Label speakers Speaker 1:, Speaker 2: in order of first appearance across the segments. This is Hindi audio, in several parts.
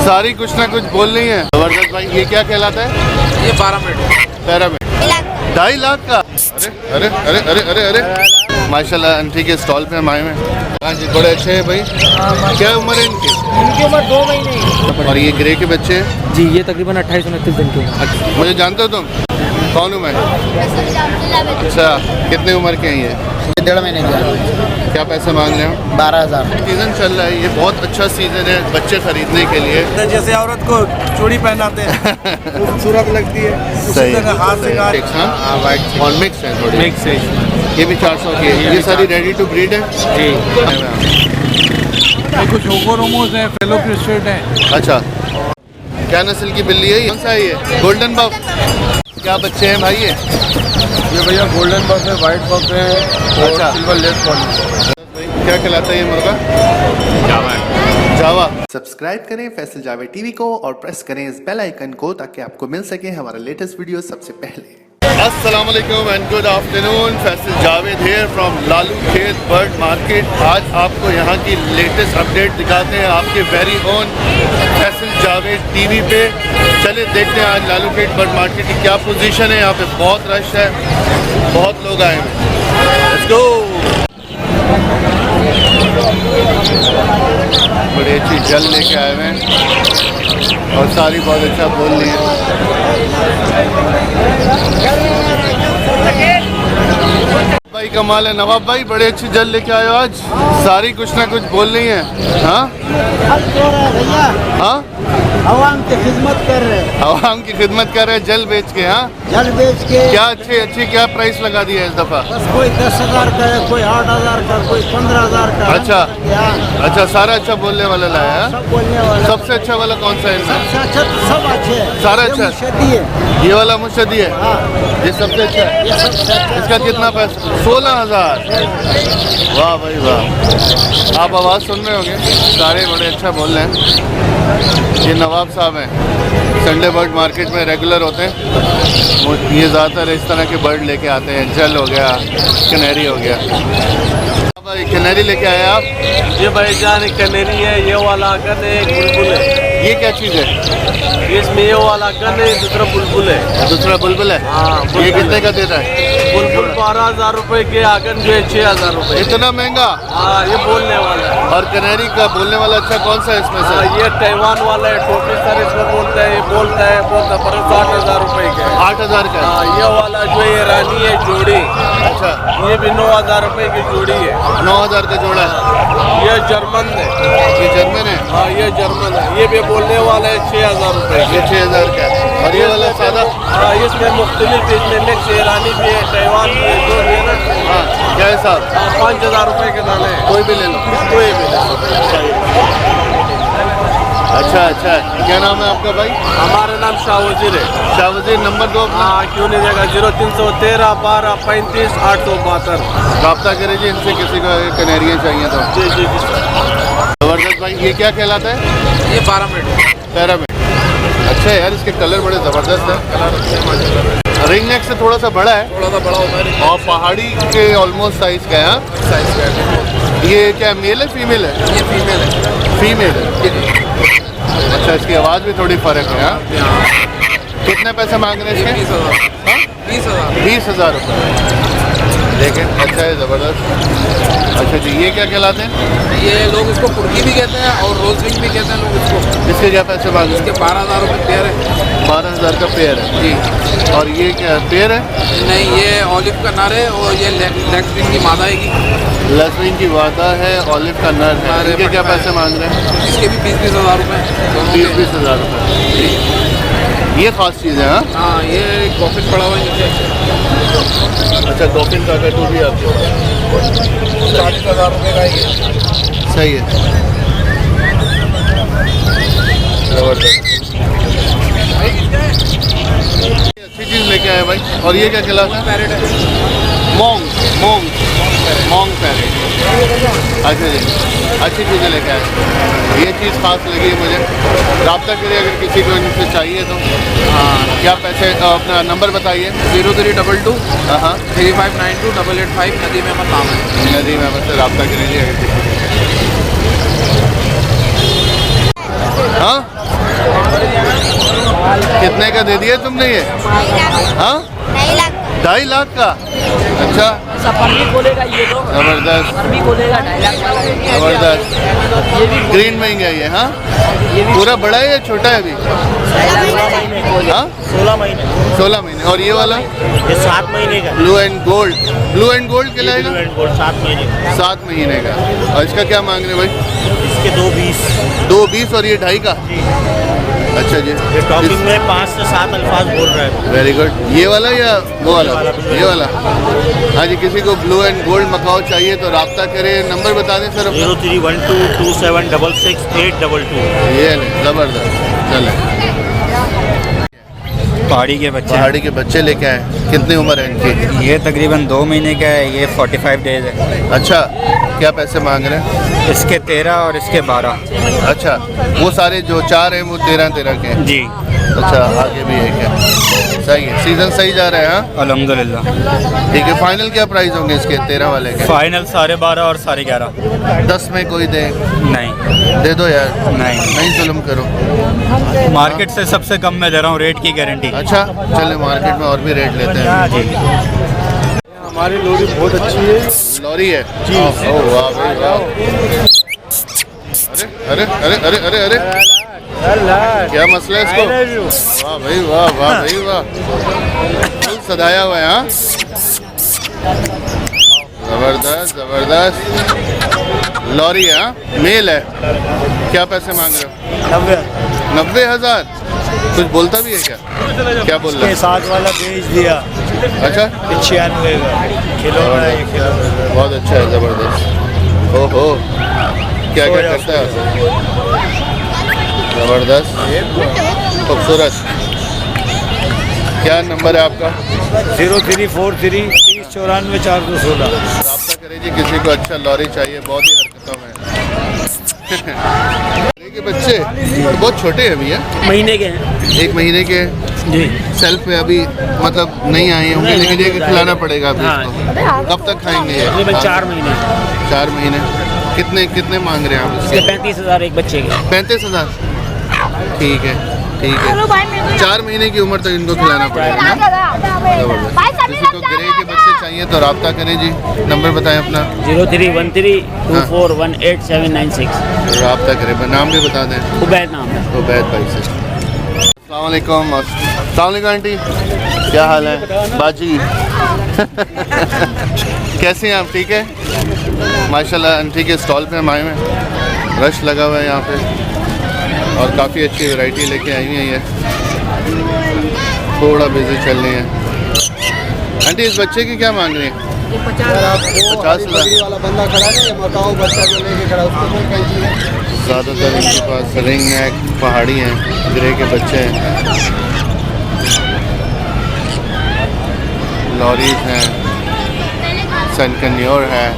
Speaker 1: सारी कुछ ना कुछ बोल रही है। जबरदस्त भाई, ये क्या कहलाता है?
Speaker 2: ये 12 मिनट
Speaker 1: पैरामिड 2.5 लाख का। अरे अरे अरे अरे अरे अरे माशाल्लाह, आंटी के स्टॉल पे हम आए हैं। हाँ जी, बड़े अच्छे हैं भाई। क्या उम्र है इनकी?
Speaker 2: इनकी उम्र 2 महीने।
Speaker 1: और ये ग्रे के बच्चे हैं
Speaker 2: जी, ये तकरीबन 28-29 दिन के हैं।
Speaker 1: मुझे जानते हो तुम? कौन हूँ मैं? अच्छा, कितने उम्र के हैं ये?
Speaker 2: 1.5 महीने के।
Speaker 1: क्या पैसे मांग रहे हो?
Speaker 2: 12,000।
Speaker 1: सीजन चल रहा है, ये बहुत अच्छा सीजन है बच्चे खरीदने के लिए।
Speaker 3: जैसे औरत को चूड़ी पहनाते हैं खूबसूरत लगती है,
Speaker 1: सही
Speaker 3: उसी तरह हाथ से
Speaker 1: और मिक्स है थोड़ी।
Speaker 2: मिक्स है।
Speaker 1: ये भी 400 की है। ये सारी रेडी टू ब्रीड है
Speaker 2: जी।
Speaker 3: कुछ ओकोरोमोस है, फेलो क्रिस्टेट है।
Speaker 1: अच्छा, क्या नस्ल की बिल्ली है? कौन सा है ये? गोल्डन बफ। क्या बच्चे हैं भाई ये?
Speaker 3: ये भैया गोल्डन बफ है, व्हाइट बफ है और
Speaker 1: अच्छा।
Speaker 3: Silver leg polish.
Speaker 1: क्या कहलाता है ये मुर्गा? जावा।
Speaker 4: सब्सक्राइब करें फैसल जावेद टीवी को और प्रेस करें इस बेल आइकन को ताकि आपको मिल सके हमारा लेटेस्ट वीडियो सबसे पहले।
Speaker 1: अस्सलाम वालेकुम and good afternoon. Faisal Javed here from Lalu खेत बर्ड मार्केट। आज आपको यहाँ की लेटेस्ट अपडेट दिखाते हैं आपके very own Faisal Javed TV पे। चले देखते हैं आज लालू खेत बर्ड मार्केट की क्या पोजीशन है। यहाँ पे बहुत रश है, बहुत लोग आए हैं। Let's go. बड़ी अच्छी जल लेके आए हुए हैं और सारी बहुत अच्छा बोल रही है। भाई कमाल है नवाब भाई, बड़े अच्छी जल लेके आए हो आज। सारी कुछ ना कुछ बोल रही है। हाँ हाँ,
Speaker 5: आवाम की खिदमत कर रहे हैं,
Speaker 1: आवाम की खिदमत कर रहे हैं जल बेच के। हाँ,
Speaker 5: जल बेच के।
Speaker 1: क्या अच्छी क्या प्राइस लगा दिया है इस दफा?
Speaker 5: बस कोई 10,000 का है, कोई 8,000 का, कोई 15,000 का।
Speaker 1: अच्छा अच्छा, सारा अच्छा बोलने वाला लाया है।
Speaker 5: सब बोलने वाला।
Speaker 1: सबसे अच्छा वाला कौन सा है इनमें?
Speaker 5: सबसे अच्छा तो सब अच्छे हैं।
Speaker 1: सारा
Speaker 5: ये
Speaker 1: अच्छा है।
Speaker 5: मुर्शिदी है।
Speaker 1: ये वाला मुर्शदी है।
Speaker 5: हाँ,
Speaker 1: ये सबसे अच्छा है।
Speaker 5: ये सबसे अच्छा।
Speaker 1: इसका कितना पैसा? 16,000। वाह भाई वाह। आप आवाज़ सुन रहे होंगे, सारे बड़े अच्छा बोल रहे हैं। ये नवाब साहब हैं, संडे बर्ड मार्केट में रेगुलर होते हैं। ये ज़्यादातर इस तरह के बर्ड लेके आते हैं। जल हो गया, कनेरी हो गया। भाई कनेरी लेके आए आप?
Speaker 3: ये भाईजान एक कनेरी है, ये वाला गन है, एक बुलबुल है।
Speaker 1: ये क्या चीज़ है?
Speaker 3: इसमें ये वाला गन है, दूसरा बुलबुल है।
Speaker 1: दूसरा बुलबुल है।
Speaker 3: हाँ,
Speaker 1: ये कितने का देता है?
Speaker 3: बुलबुल 12,000 रुपए के, आगन जो है 6,000 रुपए।
Speaker 1: इतना महंगा?
Speaker 3: हाँ, ये बोलने वाला है।
Speaker 1: और कनेरी का बोलने वाला अच्छा कौन सा है इसमें
Speaker 3: हाँ,
Speaker 1: से?
Speaker 3: ये ताइवान वाला है, टोपी सर इसमें बोलता है, ये बोलता है पर 60,000 रुपए के।
Speaker 1: 8,000 का?
Speaker 3: हाँ, ये वाला जो है रानी है जोड़ी,
Speaker 1: अच्छा,
Speaker 3: ये भी 9,000 रुपए की जोड़ी है।
Speaker 1: 9,000 का जोड़ा है।
Speaker 3: ये जर्मन है।
Speaker 1: ये जर्मन है।
Speaker 3: हाँ, ये जर्मन है, ये भी बोलने वाला है 6,000 रुपए
Speaker 1: ये 6,000 का है। और ये वाला सादा?
Speaker 3: हाँ, इसमें मुख्तलिफ, इसमें मिक्स ईरानी भी है, ताइवान भी है, जो भी है ना।
Speaker 1: हाँ, क्या हिसाब?
Speaker 3: 5,000 रुपए के दाने हैं।
Speaker 1: कोई भी ले लो।
Speaker 3: कोई भी नहीं।
Speaker 1: अच्छा अच्छा, क्या नाम है आपका भाई?
Speaker 3: हमारा नाम शाह वजीर है।
Speaker 1: शाह वजीर, नंबर दो अपना।
Speaker 3: हाँ, क्यों नहीं देगा? 0313 12 35 872।
Speaker 1: रब्ता करें जी इनसे, किसी को कनेरियाँ चाहिए तो।
Speaker 3: जी जी जी।
Speaker 1: जबरदस्त भाई, ये क्या कहलाता है?
Speaker 3: ये 12 मिनट।
Speaker 1: पैरामिड। अच्छा है यार, इसके कलर बड़े ज़बरदस्त हैं। रिंग नेक से थोड़ा सा बड़ा है
Speaker 3: थोड़ा सा बड़ा होता है
Speaker 1: और पहाड़ी के ऑलमोस्ट साइज़ का है। हाँ?
Speaker 3: साइज का।
Speaker 1: ये क्या मेल है फीमेल है?
Speaker 3: ये फीमेल है।
Speaker 1: फीमेल है। अच्छा, इसकी आवाज़ भी थोड़ी फ़र्क है। हाँ, कितने पैसे मांग रहे हैं इसके?
Speaker 3: 20,000।
Speaker 1: 20,000 रुपये। देखें, अच्छा है, ज़बरदस्त। अच्छा जी, ये क्या कहलाते हैं?
Speaker 3: ये लोग इसको कुर्की भी कहते हैं और रोज विंग भी कहते हैं लोग इसको।
Speaker 1: इसके क्या पैसे मांग रहे
Speaker 3: इसके
Speaker 1: हैं?
Speaker 3: 12,000 रुपये पेयर है।
Speaker 1: 12,000 का पेयर है
Speaker 3: जी।
Speaker 1: और ये क्या पेयर है?
Speaker 3: नहीं, ये ऑलिव का नर है और ये लेग विंग की मादा है।
Speaker 1: लहसुन की वादा है, ऑलिव का नर है। इनके क्या पैसे मांग रहे हैं?
Speaker 3: इसके भी 20,000 रुपये।
Speaker 1: 20,000 रुपये। ये खास चीज़ है। हाँ,
Speaker 3: हाँ, ये कॉफिन पड़ा हुआ है नीचे।
Speaker 1: अच्छा, डॉफिन का कटू भी आपके
Speaker 3: 40,000 रुपये का ये।
Speaker 1: सही है, जबरदस्त। अच्छी चीज़ लेके आए भाई। और ये क्या खिलाता है?
Speaker 3: पैरेट है।
Speaker 1: मोंग पैरेट। अच्छा जी, अच्छी चीज़ें लेके आए। ये चीज़ खास लगी मुझे। रब्ता करिए अगर किसी को इनसे चाहिए तो। हाँ, क्या पैसे? अपना नंबर बताइए।
Speaker 3: 0322
Speaker 1: हाँ
Speaker 3: 3592 885। नदीम अहमद नाम है।
Speaker 1: नदीम अहमद से रब्ता करिए अगर किसी। हाँ, कितने का दे दिया तुमने ये? हाँ 2.5 लाख का। अच्छा
Speaker 2: बोलेगा ये तो
Speaker 1: जबरदस्त
Speaker 2: भी बोलेगा 2.5 लाख वाला।
Speaker 1: जबरदस्त। ग्रीन में गया ये? हाँ पूरा बड़ा है या छोटा है अभी?
Speaker 5: 16 महीने
Speaker 1: 16 महीने। और ये वाला
Speaker 5: ये 7 महीने का
Speaker 1: ब्लू एंड गोल्ड कहलाएगा?
Speaker 5: 7 महीने का
Speaker 1: 7 महीने का। और इसका क्या मांग रहे हैं भाई?
Speaker 5: इसके 2.20
Speaker 1: 2.20 और ये 2.5 का। अच्छा जी।
Speaker 5: ये टॉकिंग में 5 से 7 अल्फाज बोल रहा है।
Speaker 1: Very good. ये वाला या वो वाला? ये वाला। हाँ जी, किसी को ब्लू एंड गोल्ड मकाओ चाहिए तो रब्ता करें। नंबर बता दें सर अपना।
Speaker 5: 0312276682।
Speaker 1: ये नहीं, ज़बरदस्त। चले
Speaker 6: पहाड़ी के बच्चे
Speaker 1: पहाड़ी के बच्चे लेके आए। कितनी उम्र है इनकी?
Speaker 6: ये तकरीबन 2 महीने का है, ये 45 डेज है।
Speaker 1: अच्छा, क्या पैसे मांग रहे हैं?
Speaker 6: इसके 13 और इसके 12।
Speaker 1: अच्छा, वो सारे जो 4 हैं वो 13 के हैं।
Speaker 6: जी
Speaker 1: अच्छा, आगे भी एक है। सही है, सीजन सही जा रहा है। हाँ
Speaker 6: अल्हम्दुलिल्लाह।
Speaker 1: ठीक है। फाइनल क्या प्राइस होंगे इसके 13 वाले के?
Speaker 6: फाइनल 12.5 और 11.5।
Speaker 1: 10 में कोई दे?
Speaker 6: नहीं
Speaker 1: दे दो यार।
Speaker 6: नहीं
Speaker 1: जुल्म करो।
Speaker 6: मार्केट से सबसे कम में दे रहा हूँ, रेट की गारंटी।
Speaker 1: अच्छा चले, मार्केट में और भी रेट लेते हैं।
Speaker 6: जी
Speaker 3: हमारी लोरी बहुत अच्छी है।
Speaker 1: लॉरी है जी। ओह वाह भाई वाह। अरे अरे अरे अरे अरे अरे, क्या मसला है इसको? वाह भाई वाह, वाह भाई वाह, फुल सदाया हुआ है। हाँ जबरदस्त जबरदस्त। लॉरी है। हाँ मेल है। क्या पैसे मांग रहे हो? 90,000। कुछ बोलता भी है क्या? क्या बोल रहा है?
Speaker 5: 7 वाला बेच दिया।
Speaker 1: अच्छा
Speaker 5: 96 का खिलौना है, ये खिलौना।
Speaker 1: बहुत अच्छा है, ज़बरदस्त। ओहो, क्या क्या करता है? ज़बरदस्त, खूबसूरत। क्या नंबर है आपका?
Speaker 5: 0343 3094 416।
Speaker 1: रब्ता करें जी, किसी को अच्छा लॉरी चाहिए। बहुत ही हरकतों में के बच्चे तो बहुत छोटे हैं अभी। है
Speaker 2: महीने के हैं
Speaker 1: 1 महीने के
Speaker 2: जी।
Speaker 1: सेल्फ पे अभी मतलब नहीं आए होंगे, लेकिन ये खिलाना पड़ेगा अभी इसको। कब तक खाएंगे ये?
Speaker 2: तकरीबन 4 महीने
Speaker 1: 4 महीने। कितने कितने मांग रहे हैं आप इसके?
Speaker 2: 35,000 एक बच्चे के।
Speaker 1: 35,000। ठीक है ठीक है। 4 महीने की उम्र तक इनको खिलाना पड़ेगा। किसी को ग्रे के बच्चे चाहिए तो रब्ता करें जी। नंबर बताएं अपना।
Speaker 2: 0313 2418
Speaker 1: रब्ता करें। नाम भी बता दें।
Speaker 2: उबैद नाम है।
Speaker 1: उबैद भाई से। अस्सलाम वालेकुम। अस्सलाम वालेकुम आंटी, क्या हाल है? बाजी कैसे हैं आप? ठीक है माशाल्लाह। आंटी के स्टॉल पे हम आए हुए हैं, रश लगा हुआ है यहाँ पे और काफ़ी अच्छी वैरायटी लेके आई हुई है ये। थोड़ा बिजी चल रही है। आंटी इस बच्चे की क्या मांग रही है? 50,000
Speaker 3: वाला बंदा खड़ा है, मकाऊ बच्चा जो लेके खड़ा उसको बोल कहीं।
Speaker 1: ज़्यादातर इनके पास रिंग नेक पहाड़ी हैं, ग्रे के बच्चे हैं, लॉरीज हैं, सनकन्योर है,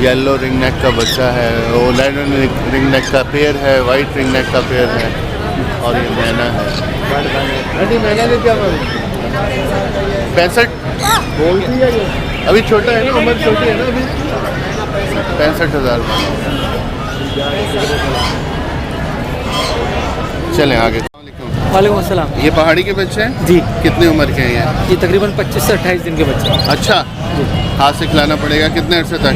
Speaker 1: येलो रिंग नेक का बच्चा है, वो लाइनर रिंग नेक का पेयर है, वाइट रिंग नेक का पेयर है और ये मैना है।
Speaker 3: मैंने भी क्या बोला?
Speaker 1: 65
Speaker 3: बोलती है ये।
Speaker 1: अभी छोटा है ना, उम्र छोटी है ना अभी। 65,000। चलें आगे।
Speaker 2: वालेकुम अस्सलाम।
Speaker 1: ये पहाड़ी के बच्चे हैं
Speaker 2: जी।
Speaker 1: कितनी उम्र के हैं ये?
Speaker 2: ये तकरीबन 25 से 28 दिन के बच्चे हैं।
Speaker 1: अच्छा, हाथ से खिलाना पड़ेगा। कितने अरसे तक?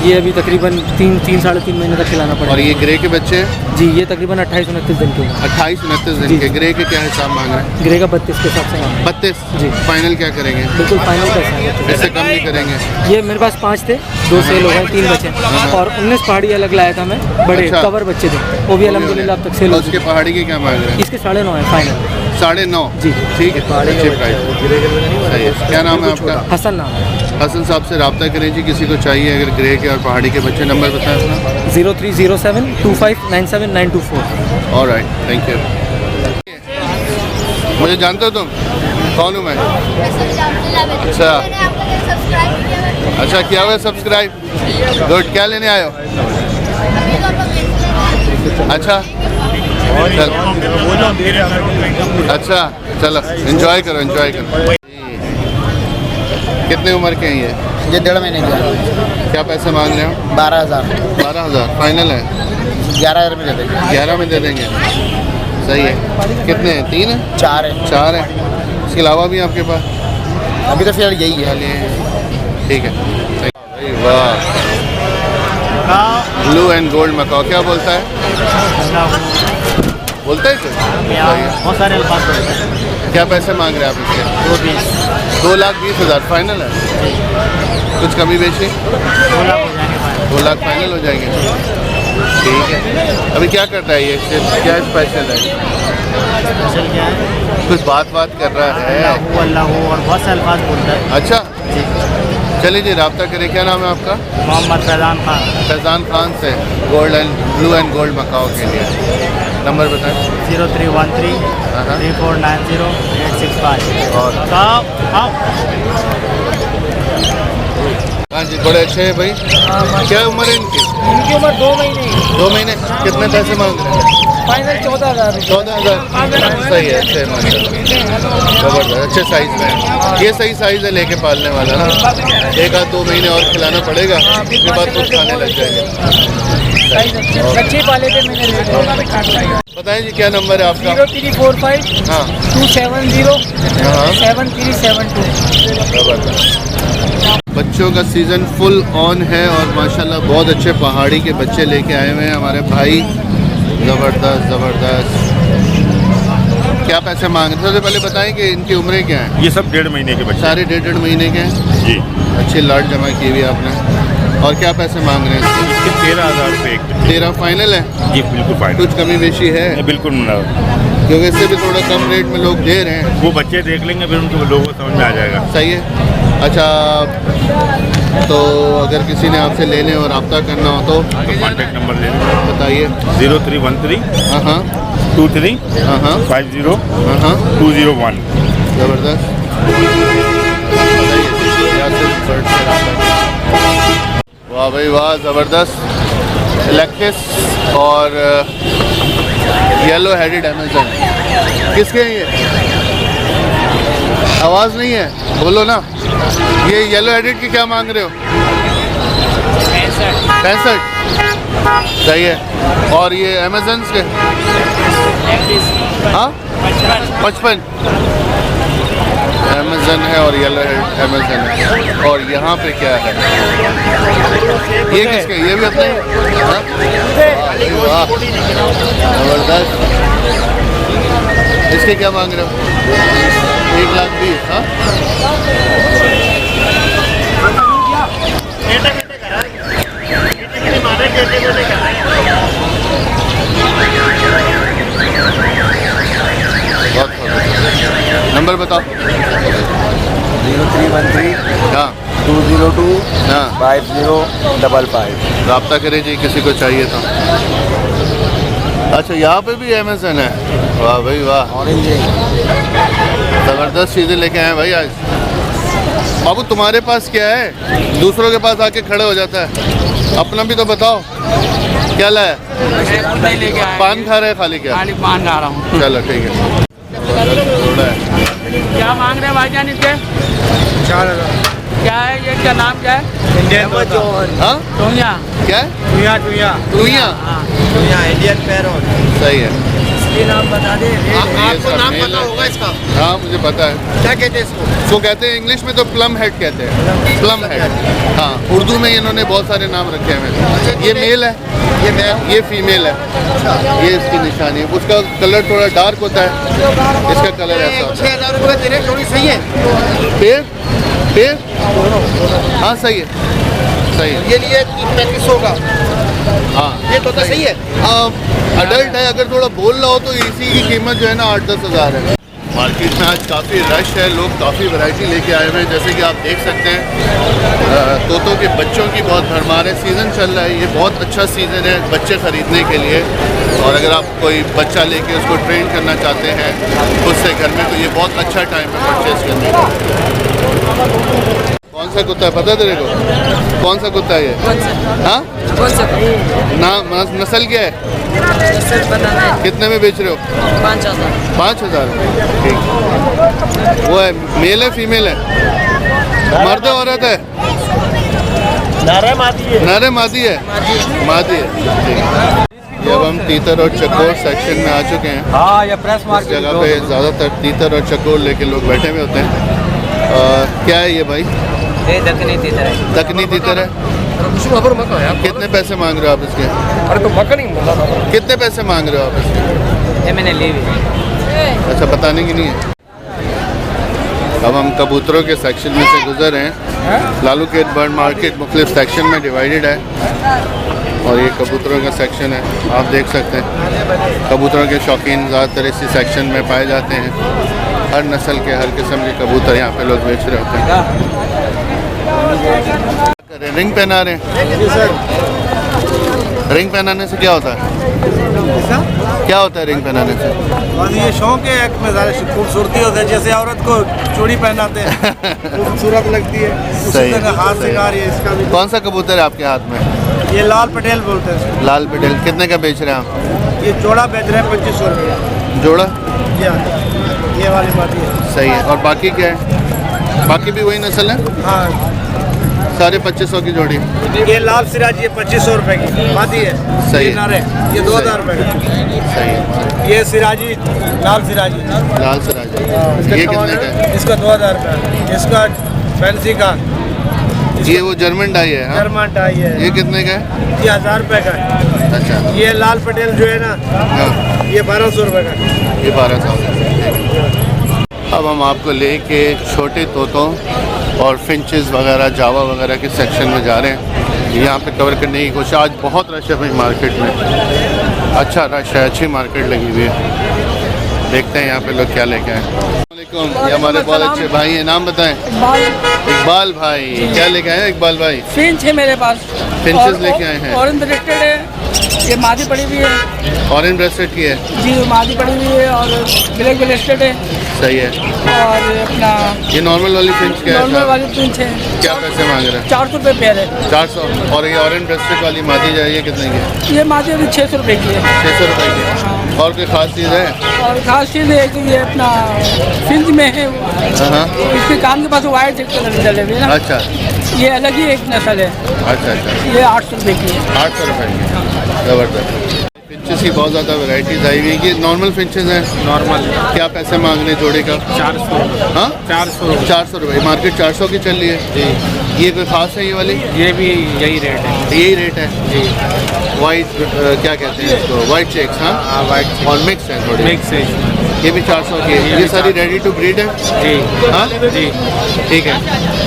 Speaker 2: ये अभी तकरीबन 3 साढ़े 3 महीने तक खिलाना
Speaker 1: और
Speaker 2: पड़ेगा।
Speaker 1: ये ग्रे के बच्चे हैं?
Speaker 2: जी ये तकरीबन 28-29 दिन के हैं।
Speaker 1: 28-29 दिन
Speaker 2: जी।
Speaker 1: के। ग्रे के क्या हिसाब मांग रहे हैं?
Speaker 2: ग्रे का 32 के हिसाब से मांगा।
Speaker 1: 32।
Speaker 2: जी।
Speaker 1: फाइनल क्या करेंगे?
Speaker 2: बिल्कुल फाइनल पैसा है।
Speaker 1: इससे कम नहीं करेंगे?
Speaker 2: ये मेरे पास 5 थे, 2 सेल हो गए, 3 बचे और 19 पहाड़ी अलग लाया था मैं, बड़े
Speaker 1: अच्छा।
Speaker 2: कवर बच्चे थे, वो भी अल्हम्दुलिल्लाह अब तक सेल हो
Speaker 1: और उसके
Speaker 2: चुके।
Speaker 1: पहाड़ी के क्या मांग रहे हैं?
Speaker 2: इसके 9.5 है फाइनल।
Speaker 1: 9.5।
Speaker 2: जी।
Speaker 1: ठीक है, अच्छी प्राइस। सही है। क्या नाम है आपका?
Speaker 2: हसन नाम है।
Speaker 1: हसन साहब से रब्ता करें जी, किसी को चाहिए अगर ग्रे के और पहाड़ी के बच्चे। नंबर बताएं अपना।
Speaker 2: 0307 2597 924।
Speaker 1: Alright, thank you. मुझे जानते हो तुम? कौन हूँ मैं? अच्छा अच्छा, किया हुआ है सब्सक्राइब। गुड। क्या लेने आए हो? अच्छा चल, अच्छा चलो, एंजॉय करो एंजॉय करो। कितने उम्र के हैं ये?
Speaker 5: 1.5 महीने की है।
Speaker 1: क्या पैसे मांग रहे हो?
Speaker 5: 12,000।
Speaker 1: 12,000 फाइनल है?
Speaker 5: 11,000 में दे देंगे।
Speaker 1: 11 में दे देंगे। सही है। कितने हैं? 3 है?
Speaker 5: 4 है।
Speaker 1: 4 है। इसके अलावा भी आपके पास?
Speaker 5: अभी तो फिर यही है।
Speaker 1: ठीक है। भाई वाह, ब्लू एंड गोल्ड मकाओ। क्या बोलता है? बोलता है कुछ? सही है।
Speaker 2: बहुत सारे अल्फाज बोलते हैं।
Speaker 1: क्या पैसे मांग रहे हैं आप इसके? 2,20,000 फाइनल है? कुछ कमी बेशी? 2 लाख फाइनल हो जाएंगे। ठीक है। अभी क्या करता है ये? क्या स्पेशल है?
Speaker 2: स्पेशल क्या है?
Speaker 1: कुछ बात कर रहा है?
Speaker 2: अल्लाह हो और बहुत से अल्फाज बोलता है।
Speaker 1: अच्छा, चलिए जी, रब्ता करें। क्या नाम है आपका?
Speaker 2: मोहम्मद फैज़ान खान।
Speaker 1: फैज़ान खान से gold and blue and gold Macau के लिए नंबर बताएं।
Speaker 2: 0313 3490 865।
Speaker 1: और हाँ जी, बड़े अच्छे हैं भाई। क्या उम्र है इनकी?
Speaker 2: इनकी उम्र 2 महीने।
Speaker 1: 2 महीने। कितने पैसे मांग रहे हैं?
Speaker 2: फाइनल 14,000।
Speaker 1: 14,000। सही है, अच्छे जबरदस्त, अच्छे साइज में है। ये सही साइज है लेके पालने वाला ना। 1-2 महीने और खिलाना पड़ेगा, उसके बाद कुछ खाने लग जाएंगे।
Speaker 2: अच्छे पाले थे मैंने।
Speaker 1: बताएं जी, क्या नंबर है आपका?
Speaker 2: 0345
Speaker 1: हाँ
Speaker 2: 270
Speaker 1: हाँ
Speaker 2: 7372।
Speaker 1: जबरदस्त। बच्चों का सीज़न फुल ऑन है और माशाल्लाह बहुत अच्छे पहाड़ी के बच्चे लेके आए हुए हैं हमारे भाई। ज़बरदस्त। क्या पैसे मांग रहे? सबसे पहले बताएं कि इनकी उम्रें क्या हैं?
Speaker 6: ये सब 1.5 महीने के बच्चे।
Speaker 1: सारे 1.5 महीने के हैं
Speaker 6: जी।
Speaker 1: अच्छी लाट जमा की हुई आपने। और क्या पैसे मांग रहे हैं इसके?
Speaker 6: इसके 13,000 रुपये एक बच्चे।
Speaker 1: 13 फाइनल है?
Speaker 6: जी बिल्कुल फाइनल।
Speaker 1: कुछ कमी बेशी है?
Speaker 6: बिल्कुल ना,
Speaker 1: क्योंकि इससे भी थोड़ा कम रेट में लोग दे रहे हैं।
Speaker 6: वो बच्चे देख लेंगे फिर उनको लोगों को समझ में आ जाएगा।
Speaker 1: सही है। अच्छा, तो अगर किसी ने आपसे लेने और रब्ता करना हो तो
Speaker 6: कॉन्टैक्ट नंबर ले लें।
Speaker 1: बताइए।
Speaker 6: 0313
Speaker 1: हाँ हाँ
Speaker 6: 23
Speaker 1: हाँ
Speaker 6: 50
Speaker 1: हाँ हाँ
Speaker 6: 201।
Speaker 1: ज़बरदस्त। वाह भाई वाह, ज़बरदस्त। इलेक्ट्रिस और येलो हेडेड अमेज़न किसके हैं ये? आवाज़ नहीं है, बोलो ना। ये येलो हेडेड की क्या मांग रहे हो? 65। सही है। और ये अमेज़न के? हाँ 55। अमेज़न है और येलो हेड अमेज़न है। और यहाँ पे क्या है? ये किसके? ये भी अपने? हाँ? वाह ज़बरदस्त। इसके क्या मांग रहे हो? 1,20,000। हाँ बहुत नंबर बताओ।
Speaker 5: 0313
Speaker 1: हाँ
Speaker 5: 202
Speaker 1: हाँ
Speaker 5: 5055।
Speaker 1: रब्ता करें जी किसी को चाहिए तो। अच्छा, यहाँ पे भी अमेज़न है? वाह भाई वाह,
Speaker 5: ऑरेंज
Speaker 1: ज़बरदस्त चीज़ें लेके आए भाई आज। बाबू तुम्हारे पास क्या है? दूसरों के पास आके खड़े हो जाता है। अपना भी तो बताओ, क्या लाया? पान खा रहे हैं खाली? क्या
Speaker 2: खाली पान खा रहा हूँ।
Speaker 1: चलो ठीक है।
Speaker 2: क्या मांग रहे हैं भाईजान इसके?
Speaker 5: 4,000।
Speaker 2: क्या है ये? क्या नाम क्या है?
Speaker 1: हाँ
Speaker 2: टोंगिया।
Speaker 1: क्या है? टूइया।
Speaker 5: Indian parrot.
Speaker 1: सही है।
Speaker 2: इसके नाम बता दे।
Speaker 1: आपको नाम पता होगा इसका? हाँ मुझे पता है।
Speaker 5: क्या कहते हैं इसको?
Speaker 1: इसको कहते हैं इंग्लिश में तो प्लम हेड कहते हैं। Plum head. हाँ, उर्दू में इन्होंने बहुत सारे नाम रखे हैं। ये मेल है, ये फीमेल है। ये इसकी निशानी है। उसका कलर थोड़ा डार्क होता है, इसका कलर ऐसा होता है।
Speaker 5: 6,000 रुपये देने जोड़ी सही है।
Speaker 1: पेड़ हाँ सही है, सही है।
Speaker 5: ये लिए 3500 का।
Speaker 1: हाँ
Speaker 5: ये तो सही है।
Speaker 1: अडल्ट है, अगर थोड़ा बोल रहा हो तो इसी की कीमत जो है ना 8-10 हज़ार है। मार्केट में आज काफ़ी रश है, लोग काफ़ी वैरायटी लेके आए हुए हैं। जैसे कि आप देख सकते हैं तोतों के बच्चों की बहुत भरमार है। सीज़न चल रहा है, ये बहुत अच्छा सीज़न है बच्चे ख़रीदने के लिए। और अगर आप कोई बच्चा लेके उसको ट्रेन करना चाहते हैं खुद से घर में, तो ये बहुत अच्छा टाइम है परचेज़ करने का। कौन सा कुत्ता है पता तेरे को? कौन सा कुत्ता है ये? हाँ नाम नस्ल क्या है? कितने में बेच रहे हो?
Speaker 2: 5,000।
Speaker 1: 5,000। ठीक। वो है मेल है फीमेल है? मर्द है औरत है?
Speaker 5: नारे माती है।
Speaker 1: नरे मादी है? मादी है, ठीक है। ये अब हम तीतर और चकोर सेक्शन में आ चुके हैं।
Speaker 6: हाँ ये प्रेस
Speaker 1: इस
Speaker 6: मार्केट
Speaker 1: जगह पे ज़्यादातर तीतर और चकोर लेके लोग बैठे हुए होते हैं। क्या है ये भाई?
Speaker 2: ये दक्कनी तीतर है।
Speaker 1: दक्कनी तीतर है। कितने पैसे मांग रहे हो आप इसके?
Speaker 3: अरे तो मक्का नहीं बोला था।
Speaker 1: कितने पैसे मांग रहे हो आप इसके?
Speaker 2: ये मैंने ली हुई।
Speaker 1: अच्छा, बताने की नहीं है। अब हम कबूतरों के सेक्शन में से गुजर रहे हैं। लालू के बर्ड मार्केट मुख्तलिफ सेक्शन में डिवाइडेड है और ये कबूतरों का सेक्शन है। आप देख सकते हैं कबूतरों के शौकीन ज़्यादातर इसी सेक्शन में पाए जाते हैं। हर नस्ल के हर किस्म के कबूतर यहाँ पे लोग बेच रहे होते हैं। रिंग पहना रहे हैं? रिंग पहनाने से क्या होता है? क्या होता है रिंग पहनाने से?
Speaker 5: बस ये शौक है, एक में ज़्यादा खूबसूरती होती है। जैसे औरत को चूड़ी पहनाते हैं खूबसूरत लगती है, उसी
Speaker 1: सही,
Speaker 5: तरह हाथ
Speaker 1: सही।
Speaker 5: सिंगार है इसका भी।
Speaker 1: कौन सा कबूतर है आपके हाथ में?
Speaker 5: ये लाल पटेल बोलते हैं इसको।
Speaker 1: लाल पटेल। कितने का बेच रहे हैं आप?
Speaker 5: ये जोड़ा बेच रहे हैं 2500 रुपये।
Speaker 1: जोड़ा?
Speaker 5: ये वाली बात है।
Speaker 1: सही है। और बाकी क्या है? बाकी भी वही नस्ल है?
Speaker 5: हाँ,
Speaker 1: सारे 2500 की जोड़ी?
Speaker 5: ये लाल सिराजी है 2500 रुपये की बाती है।
Speaker 1: सही
Speaker 5: ये
Speaker 1: है।
Speaker 5: नारे ये 2000 रुपये का।
Speaker 1: सही है।
Speaker 5: ये सिराजी लाल सिराजी
Speaker 1: लाल सराज। ये कितने का है?
Speaker 5: इसका 2000 रुपये। इसका फैंसी का
Speaker 1: ये वो जर्मन डाई है? हाँ?
Speaker 5: जर्मन टाई है।
Speaker 1: ये कितने का है?
Speaker 5: ये 1000 रुपये का है।
Speaker 1: अच्छा।
Speaker 5: ये लाल पटेल जो है ना,
Speaker 1: हाँ,
Speaker 5: ये 1200 रुपये का है।
Speaker 1: ये 1200। अब हम आपको लेके छोटे तोतों और फिंचेस वगैरह जावा वगैरह के सेक्शन में जा रहे हैं। यहाँ पे कवर करने की कोशिश। आज बहुत रश है भाई मार्केट में, अच्छा रश है, अच्छी मार्केट लगी हुई है। देखते हैं यहाँ पे लोग क्या लेके आए। अस्सलामुअलैकुम, ये हमारे बहुत अच्छे भाई हैं, नाम बताएं। इकबाल भाई। क्या लेके आए हैं इकबाल भाई?
Speaker 7: फिंच है मेरे पास।
Speaker 1: फिंचेस लेके आए हैं।
Speaker 7: ऑरेंज ब्रेस्टेड है, ये मादी पड़ी हुई है।
Speaker 1: ऑरेंज ब्रेस्टेड की है?
Speaker 7: जी मादी पड़ी हुई है और ब्लैक ब्रेस्टेड है
Speaker 1: सही है।
Speaker 7: और अपना
Speaker 1: ये नॉर्मल वाली फिंच क्या
Speaker 7: नॉर्मल
Speaker 1: है?
Speaker 7: वाली फिंच है।
Speaker 1: क्या पैसे मांग रहे हैं?
Speaker 7: 400 रुपये पेयर है।
Speaker 1: 400। और ये ऑरेंज ब्रेस्टेड वाली मादी जो है ये कितने की है?
Speaker 7: ये मादी अभी 600 रुपये की है।
Speaker 1: 600 रुपये की है। और कोई ख़ास चीज़ है?
Speaker 7: और खास चीज़ है कि ये अपना फिंच में है,
Speaker 1: हाँ।
Speaker 7: इसके कान के पास वाइट डले हुए है ना।
Speaker 1: अच्छा
Speaker 7: ये अलग ही एक नस्ल है।
Speaker 1: अच्छा अच्छा।
Speaker 7: ये 800 रुपये की है।
Speaker 1: 800 रुपये की, ज़बरदस्त। फिंचेस की बहुत ज़्यादा वैराइटीज़ आई हुई है। ये नॉर्मल फिंचेस हैं?
Speaker 3: नॉर्मल
Speaker 1: क्या पैसे मांग रहे हैं जोड़े का?
Speaker 3: 400।
Speaker 1: हाँ
Speaker 3: 400।
Speaker 1: 400 रुपये। मार्केट 400 की चल रही है जी। ये कोई ख़ास है ये वाली?
Speaker 3: ये भी यही रेट है
Speaker 1: यही रेट है
Speaker 3: जी।
Speaker 1: वाइट क्या कहते हैं इसको? White checks? हाँ
Speaker 3: वाइट
Speaker 1: और मिक्स है थोड़ी।
Speaker 3: मिक्स है।
Speaker 1: ये भी 400 की है। ये सारी रेडी टू ब्रीड है?
Speaker 3: जी
Speaker 1: हाँ
Speaker 3: जी।
Speaker 1: ठीक है,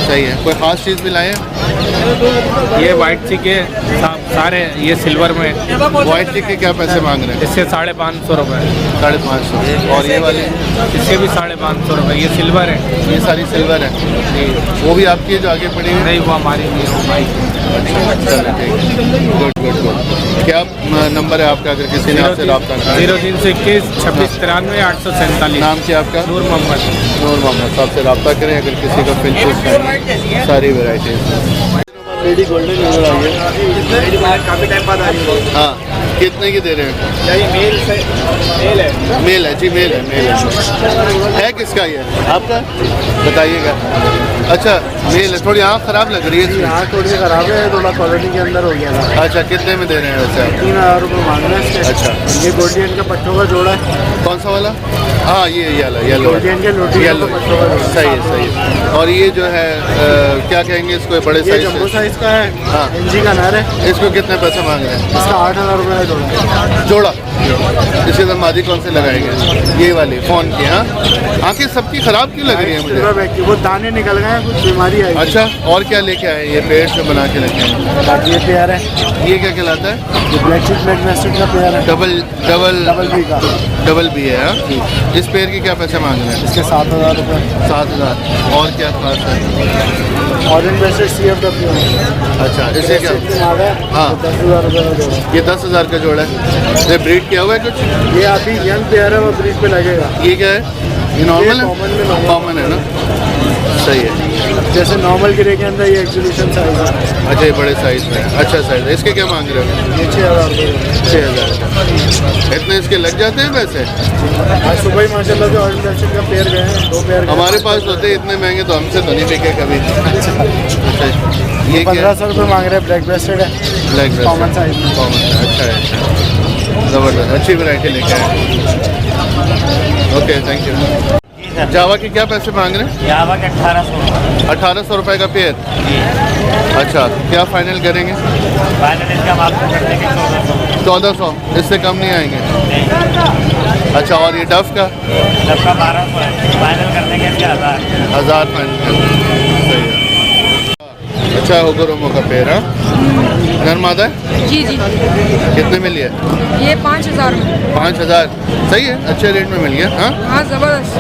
Speaker 1: सही है। कोई ख़ास चीज़ भी लाए हैं?
Speaker 3: ये वाइट चिक है सारे, ये सिल्वर में।
Speaker 1: वाइट चिक के क्या पैसे मांग रहे हैं?
Speaker 3: इससे 550 रुपये।
Speaker 1: 550। और ये वाले?
Speaker 3: इसके भी 550 रुपये। ये सिल्वर है।
Speaker 1: ये सारी सिल्वर है
Speaker 3: जी।
Speaker 1: वो भी आपकी है जो आगे पड़ी है?
Speaker 3: नहीं वो हमारी नहीं हो भाई।
Speaker 1: चलो ठीक है, गुड गुड गुड। क्या नंबर है आपका अगर किसी ने आपसे रब्ता करना है?
Speaker 3: 0321 26 93 847।
Speaker 1: नाम क्या आपका?
Speaker 3: नूर मोहम्मद।
Speaker 1: नूर मोहम्मद साहब से रब्ता करें अगर किसी को फिंचेस चाहिए। सारी वेराइटीज़। लेडी गोल्डन नजर आ गया।
Speaker 5: काफ़ी टाइम बाद आ रही है।
Speaker 1: हाँ, कितने की दे रहे हैं?
Speaker 5: ये मेल है।
Speaker 1: मेल है जी, मेल है। है किसका ये? आपका? बताइएगा। अच्छा मेल है। थोड़ी आँख ख़राब लग रही है इसमें।
Speaker 5: हाँ थोड़ी सी खराब है, थोड़ा क्वालिटी के अंदर हो गया था।
Speaker 1: अच्छा, कितने में दे रहे हैं वैसे आप?
Speaker 5: 3000 रुपये मांग रहे हैं इसके।
Speaker 1: अच्छा।
Speaker 5: ये गोल्डियन का पट्टों का जोड़ा है।
Speaker 1: कौन सा वाला? हाँ ये येलो
Speaker 5: गोल्डियन के लोटी
Speaker 1: येलो। सही है सही है। और ये जो है क्या कहेंगे इसको? बड़े
Speaker 5: ये जम्बो
Speaker 1: साइज
Speaker 5: साइज का है।
Speaker 1: हाँ।
Speaker 5: एलजी का नर है।
Speaker 1: इसको कितने पैसे मांग रहे हैं?
Speaker 5: इसका 8000 रुपये का जोड़ा।
Speaker 1: जोड़ा। इसके साथ मादी कौन से लगाएंगे? ये वाली फ़ोन की? हाँ। आँखें सबकी ख़राब क्यों लग रही है मुझे?
Speaker 5: सिल्वर बैग की वो दाने निकल गए हैं, कुछ बीमारी आई।
Speaker 1: अच्छा, और क्या लेके आए? ये पेड़ से बना के रखे हैं।
Speaker 5: बाकी ये पेयर है।
Speaker 1: ये क्या कहलाता है?
Speaker 5: ये ब्लैक चिक ब्लैक मैस्टिक का पेयर है।
Speaker 1: डबल
Speaker 5: बी का।
Speaker 1: डबल बी है। हाँ। इस पेड़ के क्या पैसे मांग रहे हैं?
Speaker 5: इसके 7000 रुपये।
Speaker 1: 7000। और क्या खास है?
Speaker 5: ऑरेंज ब्रेस्टेड CFW है।
Speaker 1: अच्छा, इसे क्या? हाँ।
Speaker 5: 10,000 रुपये का जोड़ा।
Speaker 1: ये 10,000 का जोड़ा है। ये ब्रीड किया हुआ है कुछ?
Speaker 5: ये अभी यंग पेयर है, वो ब्रीज पे लगेगा।
Speaker 1: ये क्या है? ये नॉर्मल है? कॉमन है ना? सही है।
Speaker 5: जैसे नॉर्मल गिरे के अंदर ये एग्जीबिशन साइज है।
Speaker 1: अच्छा, ये बड़े साइज़ में है। अच्छा साइज़ है। इसके क्या मांग रहे हो?
Speaker 5: ये 6000 रुपये।
Speaker 1: 6000। इतने में इसके लग जाते हैं पैसे?
Speaker 5: आज सुबह ही माशाल्लाह जो ऑरेंज ब्रेस्टेड का पेयर गए हैं, 2 पेयर
Speaker 1: हमारे पास होते हैं इतने महंगे तो हमसे तो नहीं बिके कभी। अच्छा ये क्या
Speaker 5: 1500 रुपये मांग रहे हैं। ब्लैक ब्रेस्टेड है,
Speaker 1: ब्लैक
Speaker 5: कॉमन साइज में।
Speaker 1: कॉमन। अच्छा है, अच्छा ज़बरदस्त, अच्छी वैरायटी लेके आए। Okay thank you. जावा के क्या पैसे मांग रहे हैं?
Speaker 6: जावा के 1800।
Speaker 1: 1800 रुपये का पेयर। अच्छा क्या फाइनल करेंगे?
Speaker 6: फाइनल इसका आपको कर देंगे 1400।
Speaker 1: 1400, इससे कम नहीं आएंगे? अच्छा और ये डफ का?
Speaker 6: डफ का 1200 है, फाइनल कर देंगे इसके 1000।
Speaker 1: 1000 फाइनल कर, सही है। अच्छा होगोरोमो का पेड़। हाँ नर्मादा है?
Speaker 8: जी जी
Speaker 1: कितने में लिया?
Speaker 8: ये 5000 में।
Speaker 1: 5000 सही है, अच्छे रेट में मिल गया। हाँ
Speaker 8: हाँ ज़बरदस्त।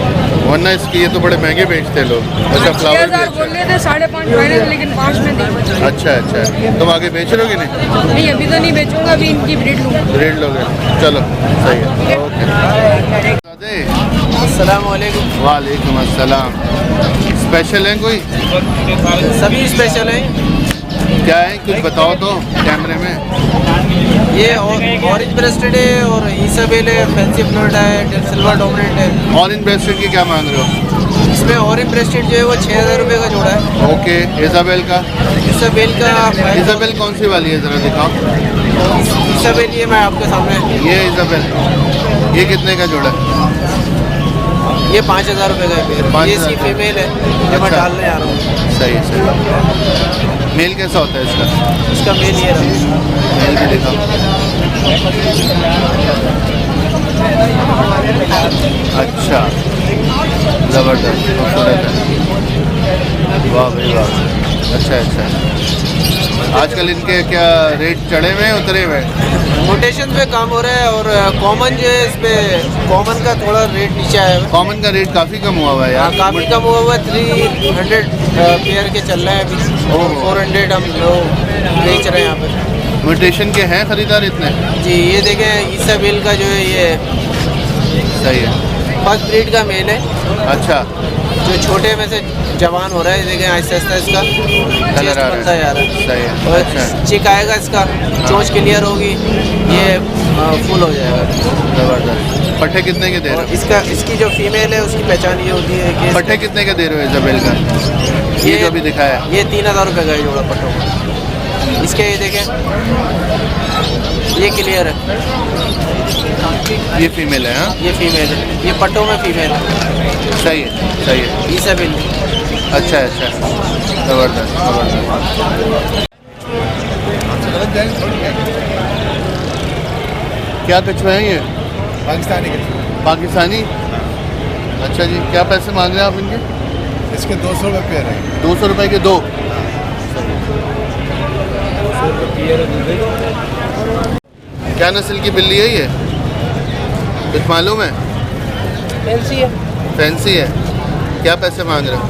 Speaker 1: वरना इसकी ये तो बड़े महंगे बेचते हैं लोग। अच्छा फ्लावर
Speaker 8: 6000 बोल रहे थे, 5.5 फाइनल, लेकिन 5 में दी।
Speaker 1: अच्छा अच्छा, तुम आगे बेच रहे हो कि नहीं?
Speaker 8: नहीं अभी तो नहीं बेचूंगा, अभी इनकी ब्रीड लूँगा।
Speaker 1: रेट लोगे, चलो सही है। ओके
Speaker 2: अस्सलाम वालेकुम।
Speaker 1: वालेकुम अस्सलाम। स्पेशल है कोई?
Speaker 2: सभी स्पेशल हैं।
Speaker 1: क्या है कुछ बताओ तो कैमरे में।
Speaker 2: ये ऑरेंज ब्रेस्टेड है और ईसाबेल है, फैंसी फ्लोरिडा है, सिल्वर डोमिनेंट है।
Speaker 1: ऑरेंज ब्रेस्टेड की क्या मांग रहे हो?
Speaker 2: इसमें ऑरेंज ब्रेस्टेड जो है वो 6000 रुपये का जोड़ा है।
Speaker 1: ओके इजाबेल का?
Speaker 2: ईसाबेल का
Speaker 1: इजाबेल कौन सी वाली है ज़रा दिखाओ।
Speaker 2: ईसाबेल ये मैं आपके सामने,
Speaker 1: ये इजाबेल, ये कितने का जोड़ा है?
Speaker 2: ये 5000 रुपये का है पेयर।
Speaker 1: 5000
Speaker 2: ये इसकी फीमेल है जो मैं
Speaker 1: अच्छा।
Speaker 2: डालने आ रहा हूँ।
Speaker 1: सही है सही है। मेल कैसा होता है इसका?
Speaker 2: इसका मेल ये रहा।
Speaker 1: मेल भी दिखाओ। अच्छा ज़बरदस्त खूबसूरत है। वाह भाई वाह, अच्छा अच्छा। आजकल इनके क्या रेट चढ़े हुए हैं उतरे हुए?
Speaker 2: मोटेशन पे काम हो रहा है और कॉमन जो है इस पे कॉमन का थोड़ा रेट नीचे आया हुआ है।
Speaker 1: कॉमन का रेट काफ़ी कम हुआ हुआ है
Speaker 2: हाँ
Speaker 1: यार।
Speaker 2: काफ़ी कम हुआ हुआ है। 300 पेयर के चल रहे हैं अभी।
Speaker 1: ओह।
Speaker 2: 400 हम लोग बेच रहे हैं यहाँ पे।
Speaker 1: म्यूटेशन के हैं खरीदार इतने?
Speaker 2: जी ये देखें ईसाबेल का जो है ये
Speaker 1: सही है।
Speaker 2: फर्स्ट ब्रीड का मेल है,
Speaker 1: अच्छा
Speaker 2: जो छोटे में से जवान हो रहा है। देखें आहिस्ता आहिस्ता इसका
Speaker 1: कलर आ
Speaker 2: बनता जा रहा है।
Speaker 1: सही है।
Speaker 2: और
Speaker 1: अच्छा
Speaker 2: चिक आएगा इसका, चोंच क्लियर होगी, ये फुल हो जाएगा।
Speaker 1: ज़बरदस्त। पट्टे कितने के दे
Speaker 2: और
Speaker 1: रहे हो?
Speaker 2: इसका इसकी जो फीमेल है उसकी पहचान ये होती है कि
Speaker 1: पट्टे कितने का दे रहे हो इजाबेल का? ये जो अभी दिखाया है
Speaker 2: ये 3000 रुपये का है जोड़ा पट्टों का। इसके ये देखें, ये क्लियर है,
Speaker 1: ये फीमेल है। हाँ
Speaker 2: ये फीमेल है, ये पट्टों में फीमेल है।
Speaker 1: सही है सही है।
Speaker 2: ईसाबेल।
Speaker 1: अच्छा अच्छा ज़बरदस्त ज़बरदस्त। क्या कछुए हैं ये?
Speaker 5: पाकिस्तानी के
Speaker 1: पाकिस्तानी? अच्छा जी, क्या पैसे मांग रहे हैं आप इनके?
Speaker 5: इसके 200 रुपये पेयर है।
Speaker 1: 200 रुपये के दो। क्या नस्ल की बिल्ली है ये, कुछ मालूम है?
Speaker 2: फैंसी है।
Speaker 1: फैंसी है। क्या पैसे मांग रहे हो?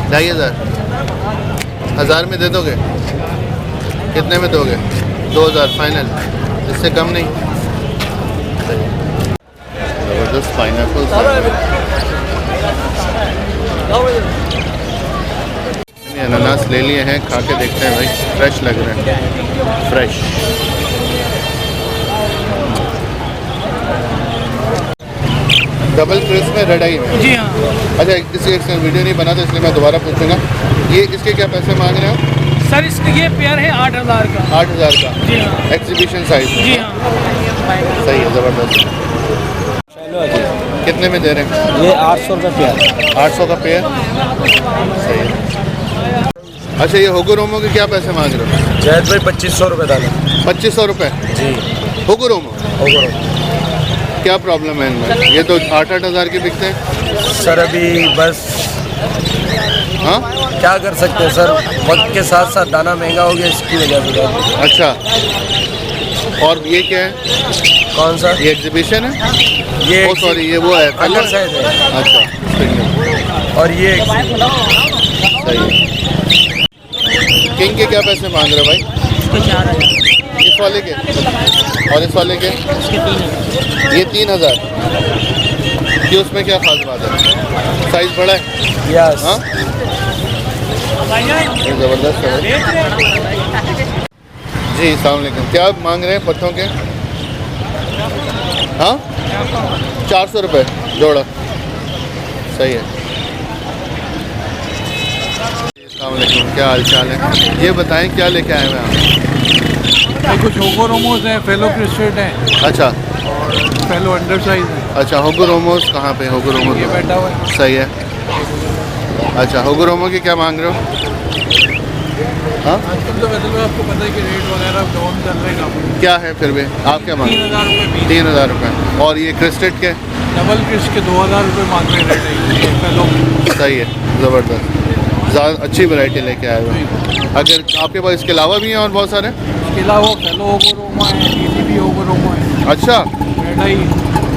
Speaker 1: 2500। 1000 में दे दोगे? कितने में दोगे? 2000 फाइनल, इससे कम नहीं? ज़बरदस्त पाइनएप्पल। अनानास ले लिए हैं, खा के देखते हैं भाई, फ्रेश लग रहे हैं, फ्रेश। डबल क्रिस्प में रेड आई में?
Speaker 7: जी हाँ।
Speaker 1: अच्छा किसी एक वीडियो नहीं बना तो इसलिए मैं दोबारा पूछूंगा, ये इसके क्या पैसे मांग रहे हो?
Speaker 7: सर इसका ये पेयर है 8000 का।
Speaker 1: 8000 का?
Speaker 7: जी हाँ।
Speaker 1: Exhibition size?
Speaker 7: जी हाँ।
Speaker 1: सही है ज़बरदस्त। कितने में दे रहे हैं?
Speaker 2: ये 800 रुपये पेयर।
Speaker 1: 800 का पेयर, सही है। अच्छा ये होगोरोमो के क्या पैसे मांग रहे हो?
Speaker 5: जैद भाई 2500 रुपये डाले।
Speaker 1: 2500 रुपये?
Speaker 5: जी
Speaker 1: होगोरोमो? क्या प्रॉब्लम है इनमें? ये तो 8-8 हज़ार के बिकते हैं।
Speaker 5: सर अभी बस
Speaker 1: हाँ
Speaker 5: क्या कर सकते हैं सर, वक्त के साथ साथ दाना महंगा हो गया इसकी वजह से।
Speaker 1: अच्छा और ये क्या है?
Speaker 5: कौन सा?
Speaker 1: ये एग्जीबिशन है?
Speaker 5: ये
Speaker 1: ओ सॉरी ये वो है
Speaker 5: अंडर साइज है।
Speaker 1: अच्छा ठीक है,
Speaker 5: और ये
Speaker 1: सही है। किंग के क्या पैसे मांग रहे हो भाई? इस वाले के और इस वाले के? ये 3000। कि उसमें क्या खास बात है? साइज बड़ा है?
Speaker 5: यस।
Speaker 1: हाँ ये ज़बरदस्त है जी। अस्सलाम वालेकुम। क्या मांग रहे हैं पत्तों के? हाँ 400 रुपये जोड़ा, सही है। अस्सलामुअलैकुम, क्या हाल चाल है? ये बताएं क्या लेके आए हैं आप?
Speaker 3: कुछ होगो रोमोस हैं, फेलो क्रिस्टेड हैं,
Speaker 1: अच्छा
Speaker 3: फेलो अंडर साइज है।
Speaker 1: अच्छा, होगो रोमोस कहाँ पे? होगो रोमो
Speaker 3: ये बैठा हुआ है।
Speaker 1: सही है। अच्छा, होगो रोमो की क्या मांग रहे हो? हाँ
Speaker 3: आजकल तो वैसे में आपको पता है कि रेट वगैरह डाउन चल रहे हैं।
Speaker 1: क्या है फिर भी? आप क्या मांग रहे
Speaker 3: 3000 रुपये
Speaker 1: हो?
Speaker 3: पीस।
Speaker 1: 3000 रुपये। और ये क्रिस्टेड के?
Speaker 3: डबल क्रिस्ट के 2000 रुपये मांग रहे रेट है ये फेलो।
Speaker 1: सही है, ज़बरदस्त, ज़्यादा अच्छी वैरायटी लेके आए हो। अगर आपके पास इसके अलावा भी हैं और बहुत सारे?
Speaker 3: इसके अलावा फेलो होगो रोमा है, टीसीबी होगो रोमा है,
Speaker 1: अच्छा,
Speaker 3: मेडाई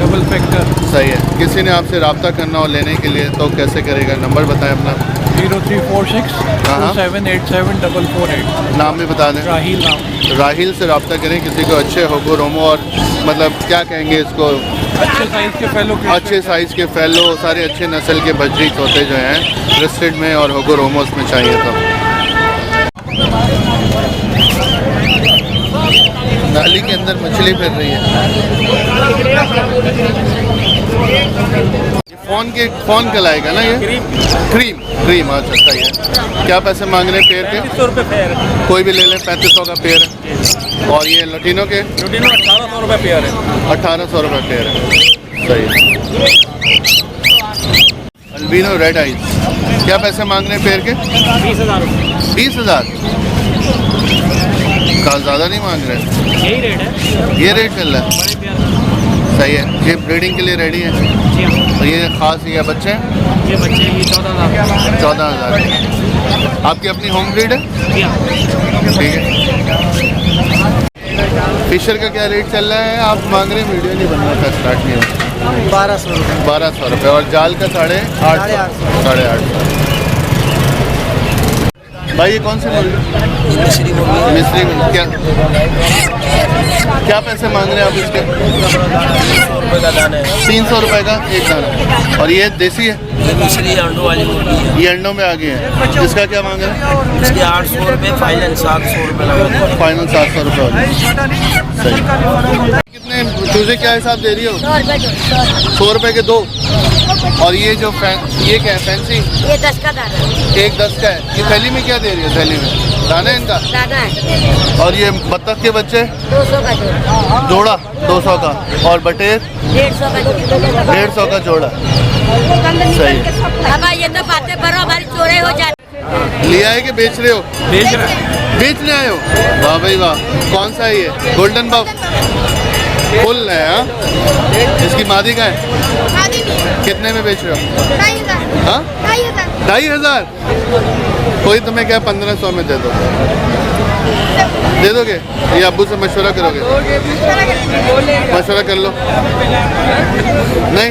Speaker 3: डबल फैक्टर।
Speaker 1: सही है। किसी ने आपसे रब्ता करना हो लेने के लिए तो कैसे करेगा? नंबर बताएं अपना।
Speaker 3: 0346
Speaker 1: हाँ।
Speaker 3: 2787
Speaker 1: नाम भी बता दें।
Speaker 3: राहिल नाम।
Speaker 1: राहिल से रब्ता करें किसी को अच्छे होगो रोमो और मतलब क्या कहेंगे इसको,
Speaker 3: अच्छे साइज़ के फेलो
Speaker 1: अच्छे साइज़ के फेलो, सारे अच्छे नस्ल के बजरी तोते जो हैं क्रिस्टेड में और होगो रोमोस में चाहिए तो। नाली के अंदर मछली फिर रही है। फ़ोन कहलाएगा ना ये? क्रीम अच्छा, सही है। क्या पैसे मांग रहे हैं पेड़ के?
Speaker 5: 3500 रुपये पेयर है।
Speaker 1: कोई भी ले लें, 3500 का पेड़ है। और ये लटीनों के?
Speaker 5: लुटिनो 1800 रुपये पेयर है।
Speaker 1: 1800 रुपये पेड़ है, सही है। अल्बिनो रेड आइज क्या पैसे मांग रहे हैं पेड़ के?
Speaker 5: 20,000 रुपये।
Speaker 1: 20,000 का ज़्यादा नहीं मांग रहे?
Speaker 5: यही रेट है,
Speaker 1: ये रेट चल रहा है,
Speaker 5: बड़े पेयर।
Speaker 1: सही है। ये ब्रीडिंग के लिए रेडी है?
Speaker 5: जी हाँ,
Speaker 1: तो ये ख़ास ये बच्चे हैं?
Speaker 5: ये बच्चे ये 14,000।
Speaker 1: 14,000। आपकी अपनी होम ब्रीड है?
Speaker 5: जी हाँ,
Speaker 1: ठीक है। फिशर का क्या रेट चल रहा है? आप मांग रहे हैं, वीडियो नहीं बन रहा था, स्टार्ट नहीं हुआ।
Speaker 2: 1200 रुपये।
Speaker 1: 1200 रुपये। और जाल का 850, 850। भाई ये कौन सी मुर्गी?
Speaker 2: मिश्री मुर्गी।
Speaker 1: मिस्री में क्या पैसे मांग रहे हैं आप इसके?
Speaker 2: 300 रुपये का दाना है।
Speaker 1: 300 रुपये का एक दाना। और ये देसी है?
Speaker 2: ये मिश्री अंडों वाली मुर्गी है।
Speaker 1: ये अंडों में आ गई है। इसका क्या मांग रहे हैं?
Speaker 2: इसके 800 रुपये फाइनल, 700 रुपये लगा।
Speaker 1: फाइनल 700 रुपये हो। सही। कितने चूजे क्या हिसाब दे रही हो? 100 रुपये के 2। और ये जो ये क्या है फैंसी?
Speaker 8: ये 10 का दाना
Speaker 1: एक 10 का है। ये थैली में क्या दे रही है? थैली में दाना है इनका?
Speaker 8: दाना है।
Speaker 1: और ये बत्तख के बच्चे
Speaker 8: 200 का जोड़ा।
Speaker 1: जोड़ा 200 का। और बटेर
Speaker 8: 150 का जोड़ा।
Speaker 1: 150 का जोड़ा। सही है।
Speaker 8: अब ये तो बातें करो, हमारी चोरी हो जाती।
Speaker 1: लिया है कि बेच रहे हो?
Speaker 3: बेच रहा है।
Speaker 1: बेचने आए हो? वाह भाई वाह। कौन सा है ये? गोल्डन बफ फुल है? हाँ, इसकी मादी का है? कितने में बेच रहे हो? हाँ, 2,500। कोई तुम्हें क्या 1500 में दे दो? दे दोगे? ये अब्बू से मशवरा करोगे? मशवरा कर लो। नहीं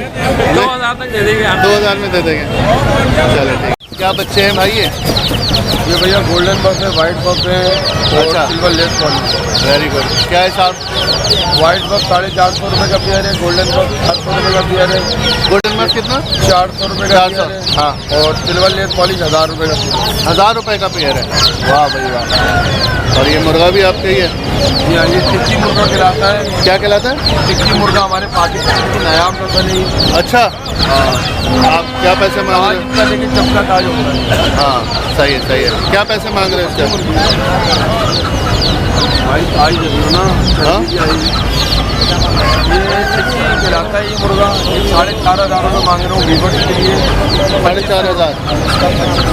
Speaker 5: 2000 तक दे देंगे।
Speaker 1: 2000 में दे देंगे। चलो ठीक। क्या बच्चे हैं भाई ये?
Speaker 3: ये भैया गोल्डन बफ है, वाइट बफ है और
Speaker 1: अच्छा।
Speaker 3: Silver less polish.
Speaker 1: Very good. क्या हिसाब?
Speaker 3: वाइट बफ 450 रुपये का पेयर है, गोल्डन बफ 800 रुपये का पेयर है,
Speaker 1: गोल्डन बफ कितना?
Speaker 3: 400 रुपये का
Speaker 1: 400।
Speaker 3: पेयर है,
Speaker 1: हाँ।
Speaker 3: और सिल्वर लेस पॉलिश 1000 रुपये का पेयर है।
Speaker 1: 1000 रुपये का पेयर है। वाह भाई वाह। और ये मुर्गा भी आपका ही है?
Speaker 3: जी हाँ, ये टिक्की मुर्गा खिलाता है।
Speaker 1: क्या कहलाता है?
Speaker 3: टिक्की मुर्गा हमारे पाकिस्तान की नायाब नस्ल है।
Speaker 1: अच्छा, आप क्या पैसे मांग
Speaker 3: आज
Speaker 1: रहे हो?
Speaker 3: इसका लेकिन चपका ताज होता है।
Speaker 1: हाँ सही है, सही है। क्या पैसे मांग रहे हो इसके?
Speaker 3: भाई आई जरूर ना।
Speaker 1: हाँ?
Speaker 3: ये टिक्की खिलाता है ये मुर्गा। 4,500 रुपये मांग रहा हूँ वीवर्स के लिए।
Speaker 1: 4,500।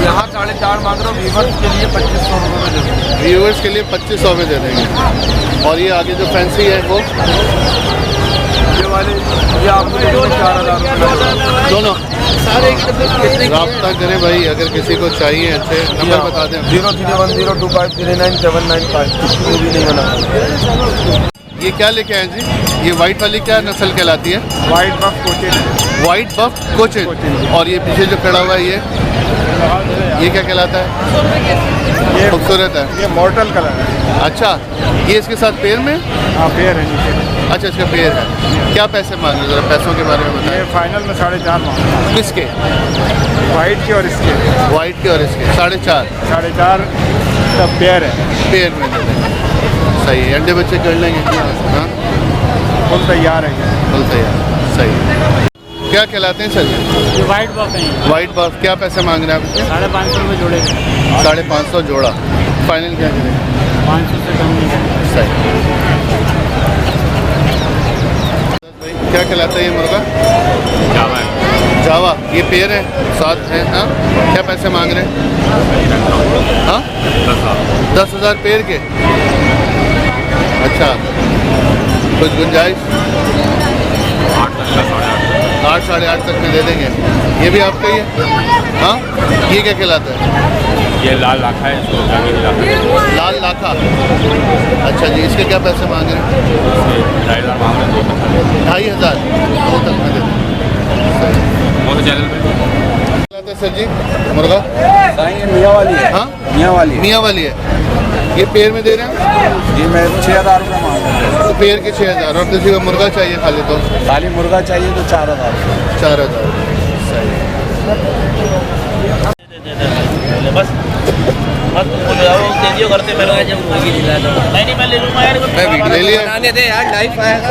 Speaker 3: यहाँ 4,500 मांग रहा हूँ, वीवर्स के लिए 2500 रुपये में दे दूँ।
Speaker 1: व्यूअर्स के लिए 2500 में दे देंगे। और ये आगे जो फैंसी है वो
Speaker 3: ये वाले ये आपको 4,000 रुपये
Speaker 1: दोनों रब्ता करें भाई, अगर किसी को चाहिए अच्छे। नंबर बता दें।
Speaker 3: 031025397995। वो भी नहीं बना।
Speaker 1: ये क्या लेके आए जी? ये वाइट वाली क्या नस्ल कहलाती है?
Speaker 3: वाइट बफ कोटेड।
Speaker 1: वाइट बफ कोचिन। और ये पीछे जो खड़ा हुआ है ये क्या कहलाता है?
Speaker 3: ये
Speaker 1: खूबसूरत है।
Speaker 3: ये मॉर्टल कलर है।
Speaker 1: अच्छा, ये इसके साथ पेड़ में?
Speaker 3: हाँ पेयर है नीचे।
Speaker 1: अच्छा, इसका पेड़ है। क्या पैसे मांग रहे? जरा पैसों के बारे में बताएं।
Speaker 3: ये फाइनल में 4,500 मांग।
Speaker 1: किसके?
Speaker 3: वाइट के और इसके।
Speaker 1: वाइट के और इसके 4,500।
Speaker 3: 4,500 का पेयर है।
Speaker 1: पेड़ में दे देंगे। सही है, अंडे बच्चे कर लेंगे। हाँ
Speaker 3: फुल तैयार है ये।
Speaker 1: फुल तैयार, सही। क्या खिलाते हैं सर जी?
Speaker 7: वाइट बॉक्स है
Speaker 1: वाइट बफ क्या पैसे मांग रहे हैं आप इसके?
Speaker 7: 550 रुपये जोड़े
Speaker 1: 550 जोड़ा। फाइनल क्या करें?
Speaker 7: 500 से कम नहीं है।
Speaker 1: सही। क्या खिलाता है ये मुर्गा?
Speaker 6: जावा है।
Speaker 1: जावा, ये पेड़ है, साथ है। हाँ, क्या पैसे मांग रहे हैं? हाँ, 10,000 पेड़ के। अच्छा, कुछ गुंजाइश? 8 साढ़े 8 तक में दे देंगे। ये भी आपका ही है? हाँ, ये क्या खिलाता है?
Speaker 6: ये लाल लाखा है, इसको जाके खिलाते
Speaker 1: लाल लाखा। अच्छा जी, इसके क्या पैसे मांग रहे हैं?
Speaker 6: हैं। 2,500 मांग रहे हैं,
Speaker 1: 2,500 दो तक में दे देंगे।
Speaker 6: कौन से चैनल पे?
Speaker 1: खिलाते हैं सर जी मुर्गा?
Speaker 5: ये मियाँ वाली है।
Speaker 1: हाँ,
Speaker 5: मियाँ वाली है।
Speaker 1: मियाँ वाली है। ये पेड़ में दे रहे हैं?
Speaker 5: ये मैं 6,000 रुपये मांग रहा हूँ।
Speaker 1: पेड़ के 6,000। और किसी को मुर्गा चाहिए खाली तो?
Speaker 5: खाली मुर्गा चाहिए तो 4,000।
Speaker 1: 4,000। सही।
Speaker 2: बस दे करते मैं जब मुर्गी दिला दो नहीं मैं ले लूँगा यार।
Speaker 1: मैं वीडियो ले लिया।
Speaker 2: बनाने दे यार, लाइफ आएगा।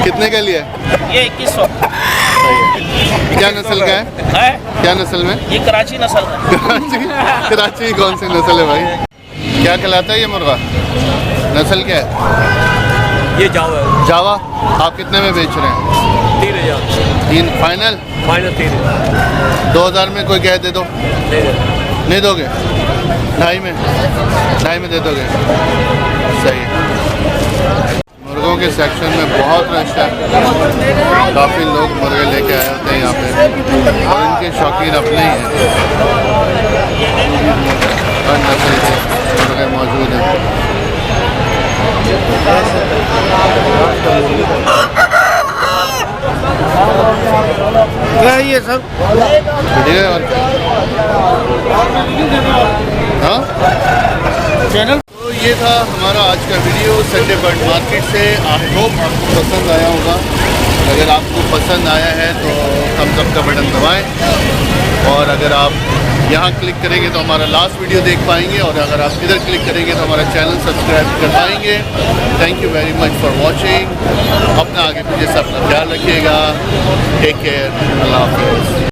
Speaker 1: कितने का लिया?
Speaker 2: ये 2100
Speaker 1: क्या नस्ल का है?
Speaker 2: है।
Speaker 1: क्या नस्ल में?
Speaker 2: ये कराची नस्ल का।
Speaker 1: कराची। कराची की कौन सी नस्ल है भाई? क्या खिलाता है ये मुर्गा? नस्ल क्या है?
Speaker 2: ये जाओ है।
Speaker 1: जावा। आप कितने में बेच रहे हैं?
Speaker 2: 3,000
Speaker 1: 3 फाइनल?
Speaker 2: फाइनल 3,000
Speaker 1: 2,000 में कोई कह दे दो? नहीं दोगे? 2.5 में दे दोगे? सही। मुर्गों के सेक्शन में बहुत रश है। काफ़ी लोग मुर्गे लेके आए होते हैं यहाँ पे और इनके शौकीन अपने ही हैं। हर नस्ल के मुर्गे मौजूद हैं।
Speaker 5: क्या है ये सब?
Speaker 1: बढ़िया है। और हाँ,
Speaker 5: चैनल।
Speaker 1: तो ये था हमारा आज का वीडियो संडे बर्ड मार्केट से। आई होप आपको पसंद आया होगा। अगर आपको पसंद आया है तो थम्स अप का बटन दबाएं और अगर आप यहाँ क्लिक करेंगे तो हमारा लास्ट वीडियो देख पाएंगे और अगर आप इधर क्लिक करेंगे तो हमारा चैनल सब्सक्राइब कर पाएंगे। Thank you very much for watching. अपना आगे पीछे से अपना ख्याल रखिएगा। Take care. अल्लाह हाफिज़।